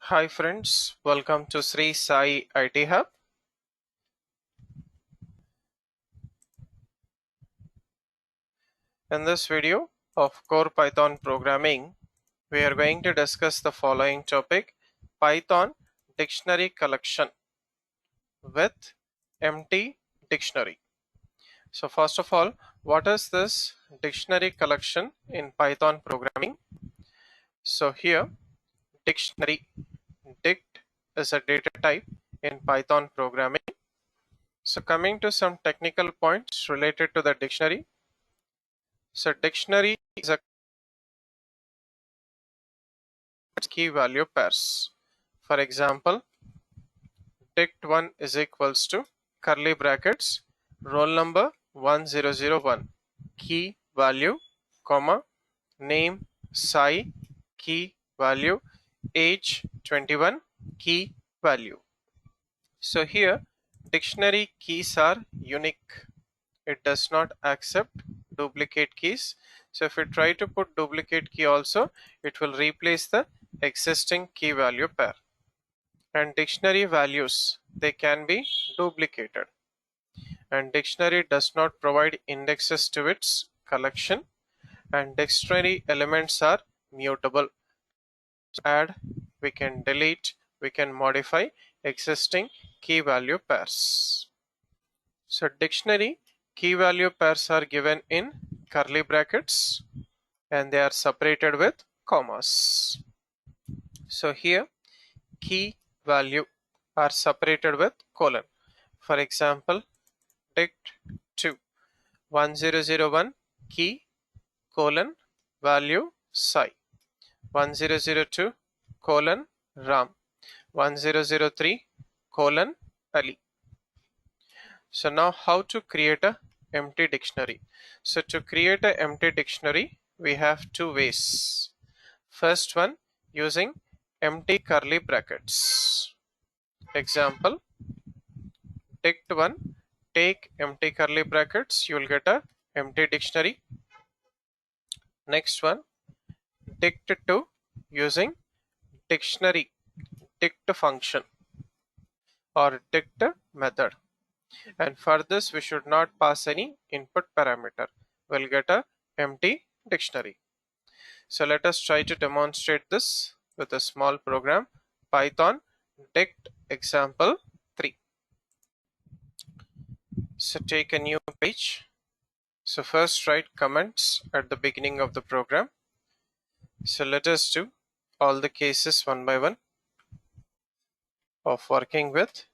Hi friends, welcome to Sri Sai IT Hub. In this video of Core Python Programming, we are going to discuss the following topic: Python Dictionary Collection with Empty Dictionary. So first of all, what is this dictionary collection in Python programming? So here, dictionary, dict is a data type in Python programming. So coming to some technical points related to the dictionary. So dictionary is a key value pairs. For example, dict1 is equals to curly brackets roll number 1001 key value comma name psi key value age 21 key value. So here dictionary keys are unique. It does not accept duplicate keys. So if we try to put duplicate key also, it will replace the existing key value pair. And dictionary values, they can be duplicated. And dictionary does not provide indexes to its collection. And dictionary elements are mutable. Add, we can delete, we can modify existing key value pairs. So dictionary key value pairs are given in curly brackets and they are separated with commas. So here key value are separated with colon. For example, dict2 1001 key colon value psi 1002 colon ram 1003 colon ali. So now how to create a empty dictionary? So to create an empty dictionary, we have two ways. First one, using empty curly brackets. Example, dict1, take empty curly brackets, you will get a empty dictionary. Next one, dict2, using dictionary dict function or dict method. And for this we should not pass any input parameter. We'll get a empty dictionary. So let us try to demonstrate this with a small program, Python dict example 3. So take a new page. So first write comments at the beginning of the program. So let us do all the cases one by one of working with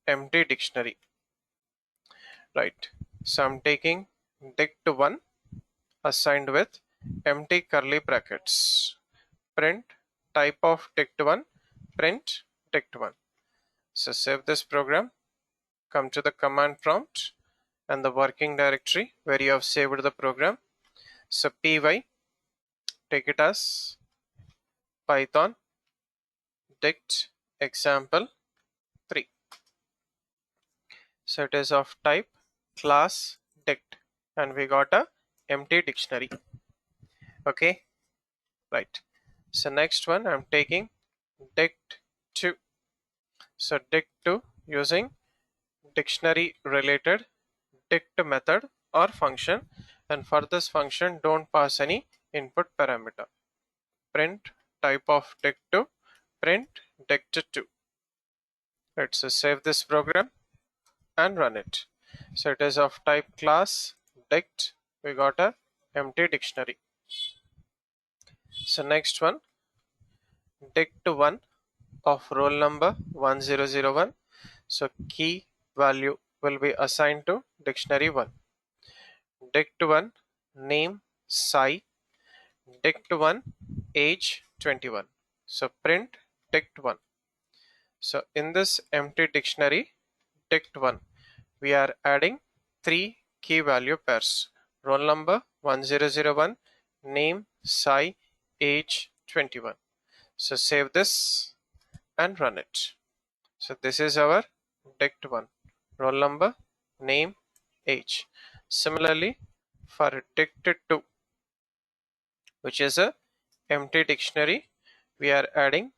empty dictionary. Right. So I'm taking dict1 assigned with empty curly brackets. Print type of dict1, print dict1. So save this program, come to the command prompt and the working directory where you have saved the program. So py, take it as Python dict example 3. So it is of type class dict and we got a empty dictionary. Okay, right. So next one I'm taking dict2. So dict2 using dictionary related dict method or function, and for this function don't pass any input parameter. Print type of dict2, print dict2. Let's save this program and run it. So it is of type class dict. We got a empty dictionary. So next one, dict1 of roll number 1001. So key value will be assigned to dictionary 1. Dict1 name psi, dict1 age 21. So print dict1. So in this empty dictionary dict1 we are adding 3 key value pairs: roll number 1001, name psi, age 21. So save this and run it. So this is our dict1, roll number, name, age. Similarly for dict2, which is a empty dictionary, we are adding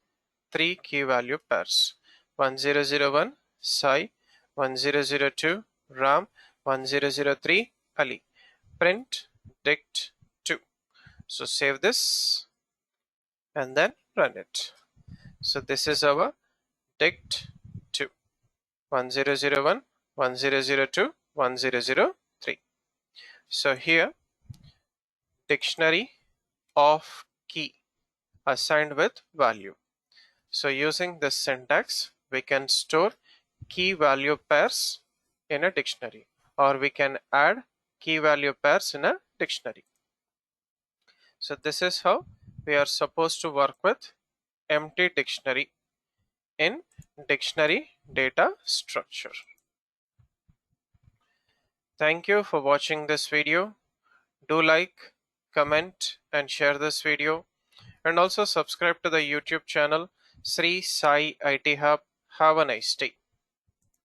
three key value pairs: 1001 Sai, 1002 Ram, 1003 Ali. Print dict 2. So save this and then run it. So this is our dict 2: 1001, 1002, 1003. So here dictionary of key assigned with value. So using this syntax, we can store key value pairs in a dictionary, or we can add key value pairs in a dictionary. So this is how we are supposed to work with empty dictionary in dictionary data structure. Thank you for watching this video. Do like, comment and share this video, and also subscribe to the YouTube channel Sri Sai IT Hub. Have a nice day.